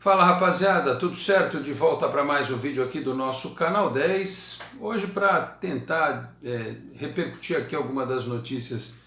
Fala rapaziada, tudo certo? De volta para mais um vídeo aqui do nosso Canal 10. Hoje para tentar repercutir aqui algumas das notícias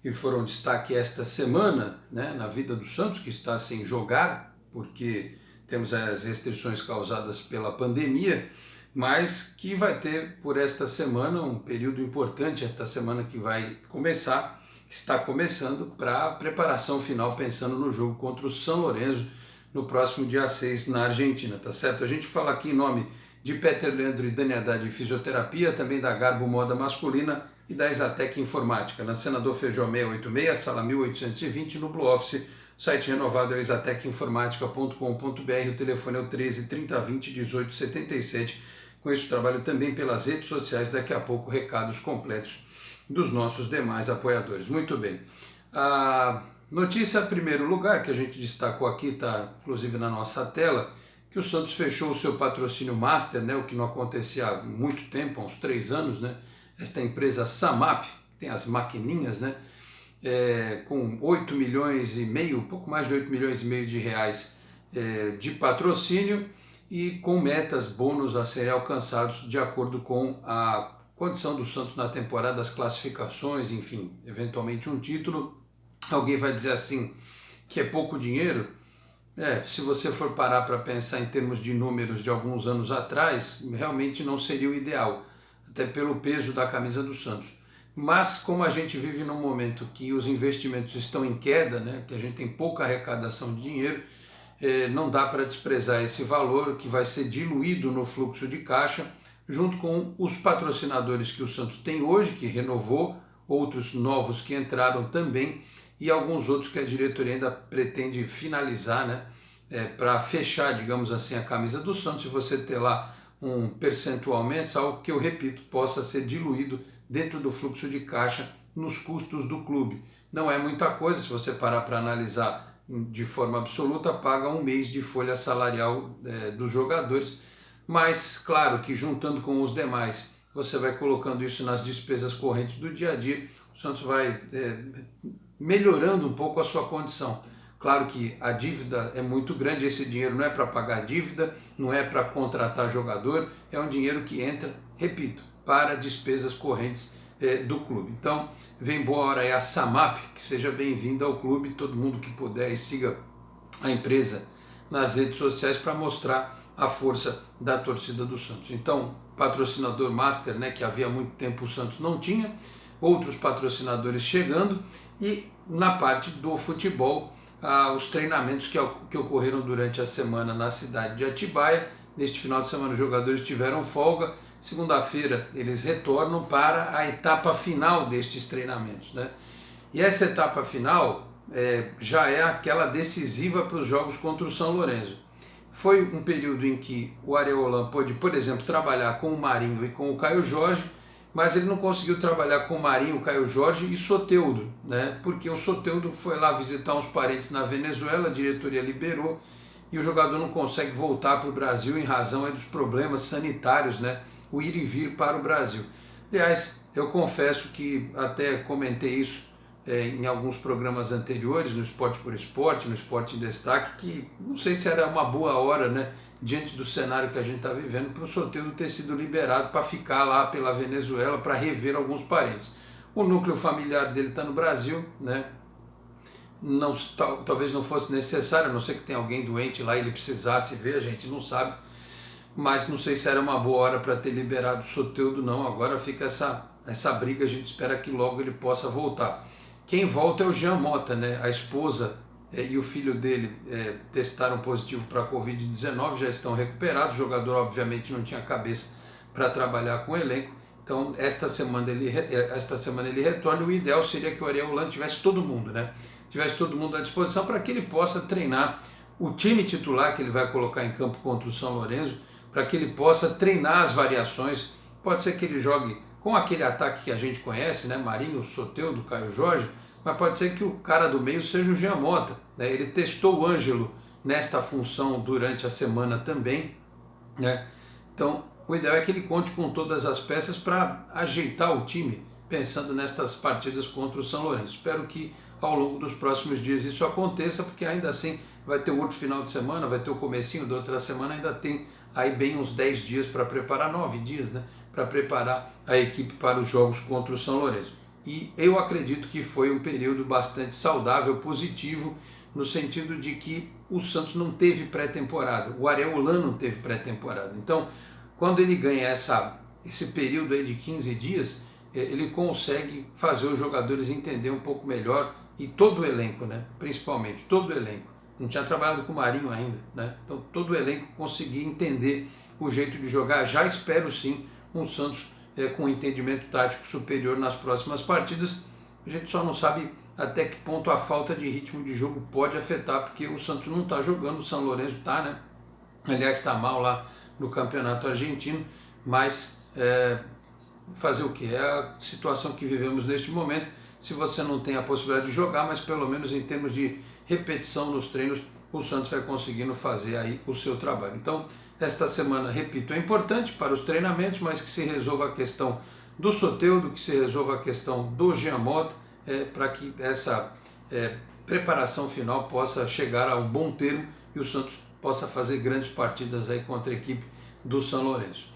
que foram destaque esta semana, né, na vida do Santos, que está sem jogar, porque temos as restrições causadas pela pandemia, mas que vai ter por esta semana um período importante, esta semana que vai começar, está começando para a preparação final, pensando no jogo contra o São Lourenço, no próximo dia 6 na Argentina, tá certo? A gente fala aqui em nome de Peter Leandro e Dani Haddad Fisioterapia, também da Garbo Moda Masculina e da Exatec Informática, na Senador Feijó 686, sala 1820, no Blue Office. O site renovado é o exatecinformatica.com.br, o telefone é o 13 30 20 18 77. Com esse trabalho também pelas redes sociais, daqui a pouco recados completos dos nossos demais apoiadores. Muito bem. Notícia em primeiro lugar, que a gente destacou aqui, está inclusive na nossa tela, que o Santos fechou o seu patrocínio Master, né, o que não acontecia há muito tempo, há uns 3 anos, né, esta empresa Samap, tem as maquininhas, né, com 8 milhões e meio, pouco mais de 8 milhões e meio de reais de patrocínio e com metas, bônus a serem alcançados de acordo com a condição do Santos na temporada, as classificações, enfim, eventualmente um título. Alguém vai dizer assim que é pouco dinheiro? Se você for parar para pensar em termos de números de alguns anos atrás, realmente não seria o ideal, até pelo peso da camisa do Santos. Mas como a gente vive num momento que os investimentos estão em queda, né, que a gente tem pouca arrecadação de dinheiro, não dá para desprezar esse valor que vai ser diluído no fluxo de caixa, junto com os patrocinadores que o Santos tem hoje, que renovou, outros novos que entraram também, e alguns outros que a diretoria ainda pretende finalizar, né, para fechar, digamos assim, a camisa do Santos, e você ter lá um percentual mensal que, eu repito, possa ser diluído dentro do fluxo de caixa nos custos do clube. Não é muita coisa, se você parar para analisar de forma absoluta, paga um mês de folha salarial dos jogadores, mas claro que juntando com os demais, você vai colocando isso nas despesas correntes do dia a dia, o Santos vai melhorando um pouco a sua condição. Claro que a dívida é muito grande, esse dinheiro não é para pagar dívida, não é para contratar jogador, é um dinheiro que entra, repito, para despesas correntes do clube. Então, vem boa hora aí a Samap, que seja bem-vinda ao clube, todo mundo que puder e siga a empresa nas redes sociais para mostrar a força da torcida do Santos. Então, patrocinador Master, né, que havia muito tempo o Santos não tinha, outros patrocinadores chegando, e na parte do futebol, os treinamentos que ocorreram durante a semana na cidade de Atibaia. Neste final de semana os jogadores tiveram folga, segunda-feira eles retornam para a etapa final destes treinamentos, né? E essa etapa final já é aquela decisiva para os jogos contra o São Lourenço. Foi um período em que o Ariel Holan pôde, por exemplo, trabalhar com o Marinho e com o Caio Jorge, mas ele não conseguiu trabalhar com o Marinho, o Caio Jorge e Soteldo, né? Porque o Soteldo foi lá visitar uns parentes na Venezuela, a diretoria liberou, e o jogador não consegue voltar para o Brasil em razão dos problemas sanitários, né? O ir e vir para o Brasil. Aliás, eu confesso que até comentei isso em alguns programas anteriores, no Esporte por Esporte, no Esporte em Destaque, que não sei se era uma boa hora, né, diante do cenário que a gente está vivendo, para o Soteldo ter sido liberado para ficar lá pela Venezuela, para rever alguns parentes. O núcleo familiar dele está no Brasil, né? Não, talvez não fosse necessário, a não ser que tenha alguém doente lá e ele precisasse ver, a gente não sabe, mas não sei se era uma boa hora para ter liberado o Soteldo, não. Agora fica essa briga, a gente espera que logo ele possa voltar. Quem volta é o Jean Mota, né? A esposa e o filho dele testaram positivo para a Covid-19, já estão recuperados. O jogador, obviamente, não tinha cabeça para trabalhar com o elenco. Então, esta semana ele retorna. O ideal seria que o Ariel Holan tivesse todo mundo, né? Tivesse todo mundo à disposição para que ele possa treinar o time titular que ele vai colocar em campo contra o São Lourenço, para que ele possa treinar as variações. Pode ser que ele jogue com aquele ataque que a gente conhece, né? Marinho, Soteldo, Caio Jorge, mas pode ser que o cara do meio seja o Jean Mota, né? Ele testou o Ângelo nesta função durante a semana também, né? Então, o ideal é que ele conte com todas as peças para ajeitar o time, pensando nestas partidas contra o São Lourenço. Espero que ao longo dos próximos dias isso aconteça, porque ainda assim vai ter o outro final de semana, vai ter o comecinho da outra semana, ainda tem aí bem uns 10 dias para preparar, 9 dias, né, para preparar a equipe para os jogos contra o São Lourenço. E eu acredito que foi um período bastante saudável, positivo, no sentido de que o Santos não teve pré-temporada, o Ariel Holan não teve pré-temporada. Então, quando ele ganha esse período aí de 15 dias, ele consegue fazer os jogadores entender um pouco melhor, e todo o elenco, né? Principalmente, todo o elenco. Não tinha trabalhado com o Marinho ainda, né? Então todo o elenco conseguia entender o jeito de jogar. Já espero sim um Santos com um entendimento tático superior nas próximas partidas. A gente só não sabe até que ponto a falta de ritmo de jogo pode afetar, porque o Santos não está jogando, o São Lourenço está, né? Aliás, está mal lá no campeonato argentino, mas fazer o que? É a situação que vivemos neste momento. Se você não tem a possibilidade de jogar, mas pelo menos em termos de repetição nos treinos, o Santos vai conseguindo fazer aí o seu trabalho. Então, esta semana, repito, é importante para os treinamentos, mas que se resolva a questão do Soteldo, que se resolva a questão do Jean Mota, para que essa preparação final possa chegar a um bom termo e o Santos possa fazer grandes partidas aí contra a equipe do São Lourenço.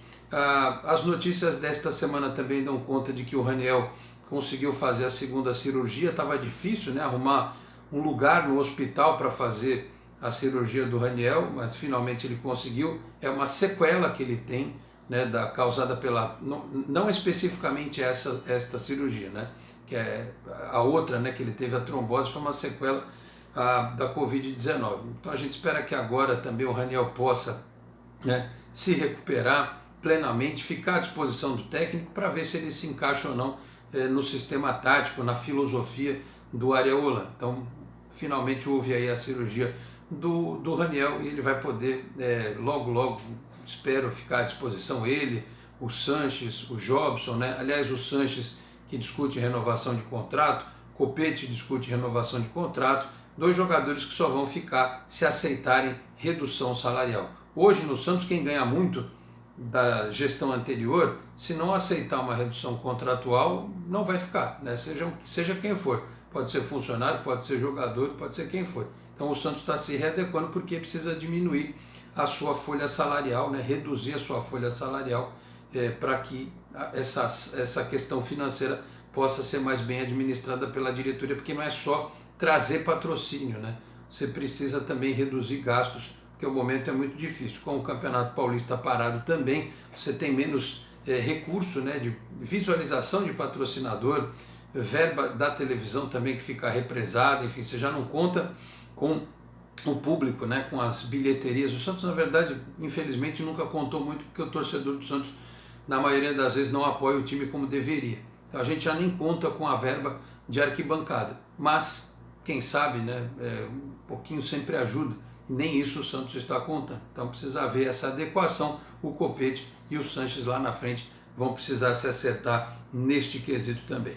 As notícias desta semana também dão conta de que o Raniel conseguiu fazer a segunda cirurgia. Estava difícil, né, arrumar um lugar no hospital para fazer a cirurgia do Raniel, mas finalmente ele conseguiu. É uma sequela que ele tem, né, causada pela, não especificamente esta cirurgia, né, que é a outra, né, que ele teve a trombose, foi uma sequela da Covid-19. Então a gente espera que agora também o Raniel possa, né, se recuperar plenamente, ficar à disposição do técnico para ver se ele se encaixa ou não no sistema tático, na filosofia do Ariel Holan. Então, finalmente houve aí a cirurgia do Raniel e ele vai poder, logo, espero, ficar à disposição, ele, o Sanches, o Jobson, né? Aliás, o Sanches que discute renovação de contrato, Copete discute renovação de contrato, dois jogadores que só vão ficar se aceitarem redução salarial. Hoje no Santos quem ganha muito da gestão anterior, se não aceitar uma redução contratual, não vai ficar, né? Seja quem for, pode ser funcionário, pode ser jogador, pode ser quem for. Então o Santos está se readequando porque precisa diminuir a sua folha salarial, né? Reduzir a sua folha salarial para que essa questão financeira possa ser mais bem administrada pela diretoria, porque não é só trazer patrocínio, né? Você precisa também reduzir gastos, porque o momento é muito difícil. Com o Campeonato Paulista parado também, você tem menos recurso, né, de visualização de patrocinador, verba da televisão também que fica represada, enfim, você já não conta com o público, né, com as bilheterias. O Santos, na verdade, infelizmente, nunca contou muito, porque o torcedor do Santos, na maioria das vezes, não apoia o time como deveria. Então a gente já nem conta com a verba de arquibancada, mas, quem sabe, né, um pouquinho sempre ajuda. Nem isso o Santos está contando. Então precisa haver essa adequação. O Copete e o Sanches lá na frente vão precisar se acertar neste quesito também.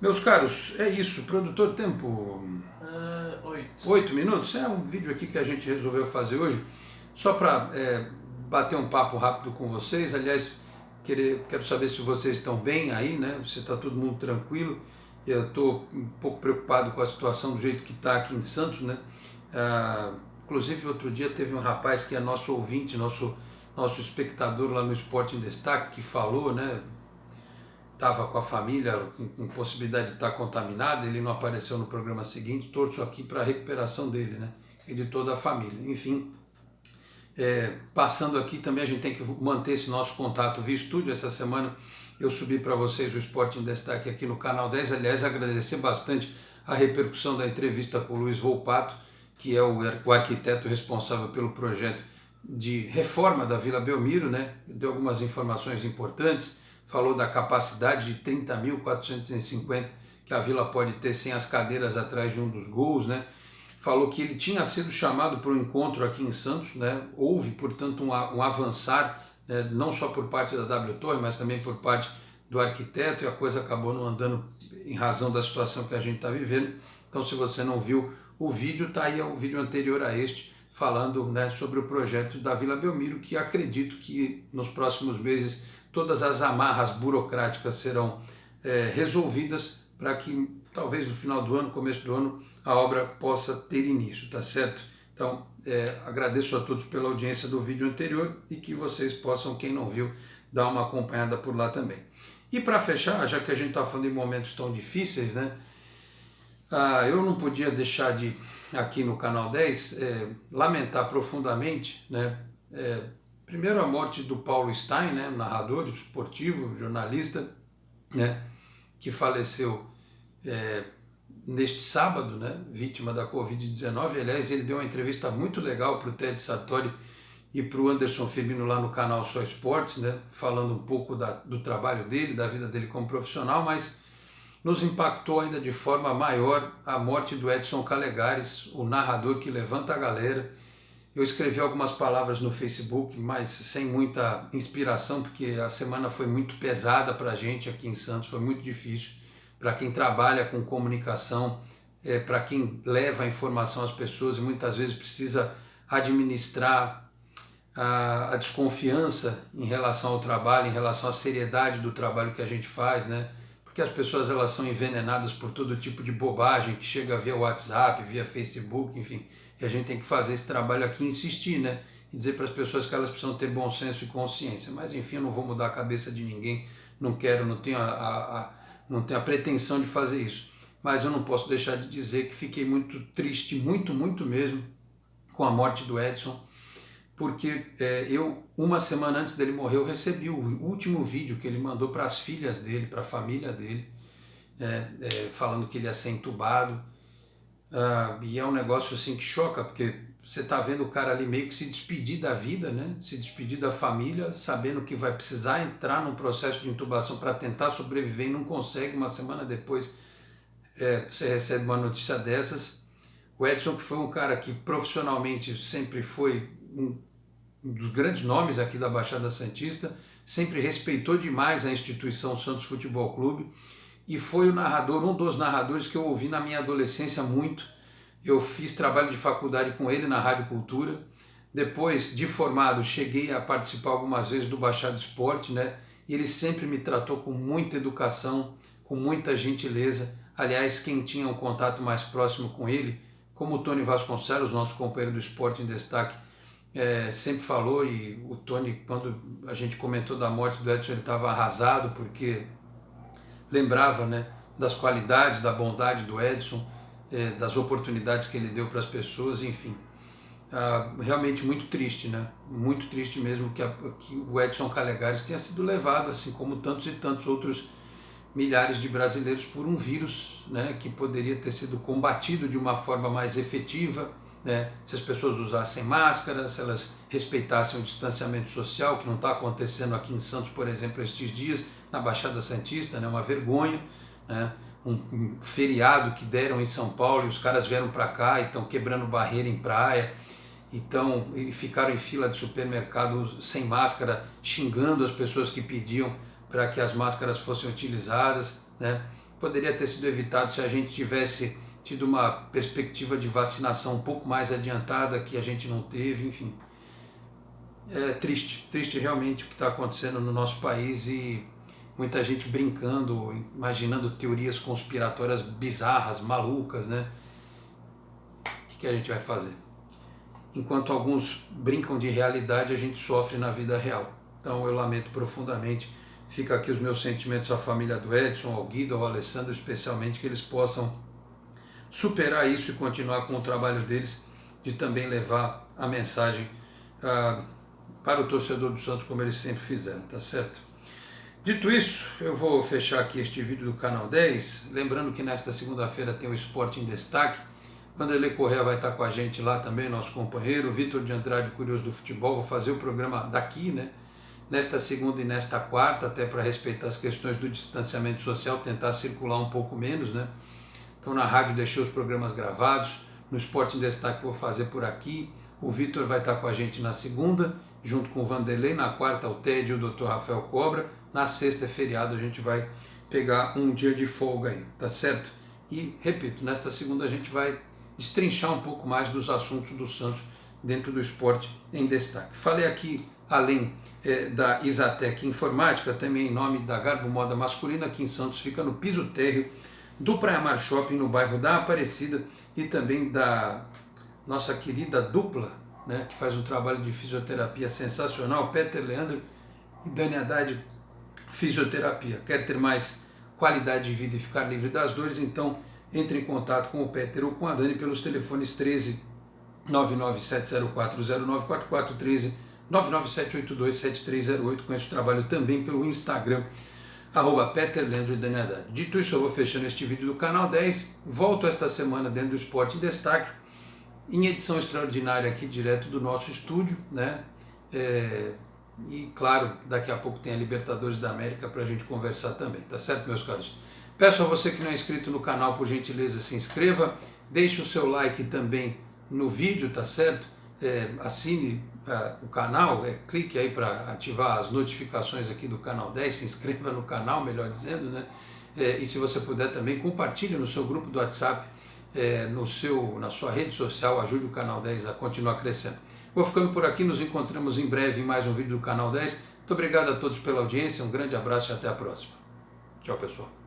Meus caros, é isso. Produtor, tempo? 8 minutos. É um vídeo aqui que a gente resolveu fazer hoje, só para bater um papo rápido com vocês. Aliás, quero saber se vocês estão bem aí, né? Se está todo mundo tranquilo. Eu estou um pouco preocupado com a situação do jeito que está aqui em Santos, né? Inclusive, outro dia teve um rapaz que é nosso ouvinte, nosso espectador lá no Esporte em Destaque, que falou, né? Estava com a família com possibilidade de estar contaminado, ele não apareceu no programa seguinte. Torço aqui para a recuperação dele, né? E de toda a família. Enfim, passando aqui também, a gente tem que manter esse nosso contato via estúdio. Essa semana eu subi para vocês o Esporte em Destaque aqui no Canal 10. Aliás, agradecer bastante a repercussão da entrevista com o Luiz Volpato, que é o arquiteto responsável pelo projeto de reforma da Vila Belmiro, né? Deu algumas informações importantes, falou da capacidade de 30.450 que a Vila pode ter sem as cadeiras atrás de um dos gols, né? Falou que ele tinha sido chamado para um encontro aqui em Santos, né? Houve, portanto, um avançar, né? Não só por parte da W Torre, mas também por parte do arquiteto, e a coisa acabou não andando em razão da situação que a gente está vivendo. Então, se você não viu o vídeo, está aí o vídeo anterior a este, falando, né, sobre o projeto da Vila Belmiro, que acredito que nos próximos meses todas as amarras burocráticas serão resolvidas para que talvez no final do ano, começo do ano, a obra possa ter início, tá certo? Então, agradeço a todos pela audiência do vídeo anterior e que vocês possam, quem não viu, dar uma acompanhada por lá também. E para fechar, já que a gente está falando em momentos tão difíceis, né? Eu não podia deixar de, aqui no Canal 10, lamentar profundamente, né? Primeiro a morte do Paulo Stein, né? Narrador esportivo, jornalista, né? Que faleceu neste sábado, né? Vítima da Covid-19. Aliás, ele deu uma entrevista muito legal para o Ted Sartori e para o Anderson Firmino lá no canal Só Esportes, né? Falando um pouco do trabalho dele, da vida dele como profissional, mas nos impactou ainda de forma maior a morte do Edson Calegares, o narrador que levanta a galera. Eu escrevi algumas palavras no Facebook, mas sem muita inspiração, porque a semana foi muito pesada para a gente aqui em Santos, foi muito difícil. Para quem trabalha com comunicação, para quem leva a informação às pessoas e muitas vezes precisa administrar a desconfiança em relação ao trabalho, em relação à seriedade do trabalho que a gente faz, né? Porque as pessoas elas são envenenadas por todo tipo de bobagem que chega via WhatsApp, via Facebook, enfim. E a gente tem que fazer esse trabalho aqui, insistir, né? E dizer para as pessoas que elas precisam ter bom senso e consciência. Mas enfim, eu não vou mudar a cabeça de ninguém, não quero, não tenho a pretensão de fazer isso. Mas eu não posso deixar de dizer que fiquei muito triste, muito mesmo, com a morte do Edson, porque eu, uma semana antes dele morrer, eu recebi o último vídeo que ele mandou para as filhas dele, para a família dele, falando que ele ia ser entubado. E é um negócio assim que choca, porque você está vendo o cara ali meio que se despedir da vida, né? Se despedir da família, sabendo que vai precisar entrar num processo de intubação para tentar sobreviver e não consegue. Uma semana depois você recebe uma notícia dessas. O Edson, que foi um cara que profissionalmente sempre foi um dos grandes nomes aqui da Baixada Santista, sempre respeitou demais a instituição Santos Futebol Clube e foi o narrador, um dos narradores que eu ouvi na minha adolescência muito. Eu fiz trabalho de faculdade com ele na Rádio Cultura. Depois, de formado, cheguei a participar algumas vezes do Baixada Esporte, né? E ele sempre me tratou com muita educação, com muita gentileza. Aliás, quem tinha um contato mais próximo com ele, como o Tony Vasconcelos, nosso companheiro do Esporte em Destaque, sempre falou, e o Tony, quando a gente comentou da morte do Edson, ele estava arrasado, porque lembrava, né, das qualidades, da bondade do Edson, das oportunidades que ele deu para as pessoas, enfim. Realmente muito triste, né? Muito triste mesmo que o Edson Calegares tenha sido levado, assim como tantos e tantos outros milhares de brasileiros, por um vírus, né, que poderia ter sido combatido de uma forma mais efetiva, né, se as pessoas usassem máscara, se elas respeitassem o distanciamento social, que não está acontecendo aqui em Santos, por exemplo, estes dias, na Baixada Santista, né, uma vergonha, né, um feriado que deram em São Paulo e os caras vieram para cá e estão quebrando barreira em praia, e ficaram em fila de supermercado sem máscara, xingando as pessoas que pediam para que as máscaras fossem utilizadas, né? Poderia ter sido evitado se a gente tivesse tido uma perspectiva de vacinação um pouco mais adiantada, que a gente não teve, enfim. É triste realmente o que está acontecendo no nosso país, e muita gente brincando, imaginando teorias conspiratórias bizarras, malucas, né? O que a gente vai fazer? Enquanto alguns brincam de realidade, a gente sofre na vida real. Então eu lamento profundamente. Fica aqui os meus sentimentos à família do Edson, ao Guido, ao Alessandro, especialmente, que eles possam superar isso e continuar com o trabalho deles, de também levar a mensagem para o torcedor do Santos, como eles sempre fizeram, tá certo? Dito isso, eu vou fechar aqui este vídeo do Canal 10, lembrando que nesta segunda-feira tem o Esporte em Destaque. Vanderlei Correa vai estar com a gente lá também, nosso companheiro, Vitor de Andrade, curioso do futebol. Vou fazer o programa daqui, né? Nesta segunda e nesta quarta, até para respeitar as questões do distanciamento social, tentar circular um pouco menos, né? Então na rádio deixei os programas gravados, no Esporte em Destaque vou fazer por aqui. O Vitor vai estar com a gente na segunda, junto com o Vanderlei. Na quarta o Ted e o Dr. Rafael Cobra. Na sexta é feriado, a gente vai pegar um dia de folga aí, tá certo? E, repito, nesta segunda a gente vai destrinchar um pouco mais dos assuntos do Santos dentro do Esporte em Destaque. Falei aqui, além da Isatec Informática, também em nome da Garbo Moda Masculina, aqui em Santos, fica no piso térreo do Praia Mar Shopping no bairro da Aparecida e também da nossa querida dupla, né, que faz um trabalho de fisioterapia sensacional, Peter Leandro e Dani Haddad Fisioterapia. Quer ter mais qualidade de vida e ficar livre das dores? Então entre em contato com o Peter ou com a Dani pelos telefones 13 997040944, 13 997827308. Conheço o trabalho também pelo Instagram, @Peter Leandro e Dani Haddad. Dito isso, eu vou fechando este vídeo do Canal 10. Volto esta semana dentro do Esporte em Destaque, em edição extraordinária aqui direto do nosso estúdio, né? E claro, daqui a pouco tem a Libertadores da América para a gente conversar também, tá certo, meus caros? Peço a você que não é inscrito no canal, por gentileza, se inscreva, deixe o seu like também no vídeo, tá certo? Assine o canal, clique aí para ativar as notificações aqui do Canal 10, se inscreva no canal, melhor dizendo, né? E se você puder também, compartilhe no seu grupo do WhatsApp, na sua rede social, ajude o Canal 10 a continuar crescendo. Vou ficando por aqui, nos encontramos em breve em mais um vídeo do Canal 10. Muito obrigado a todos pela audiência, um grande abraço e até a próxima. Tchau, pessoal.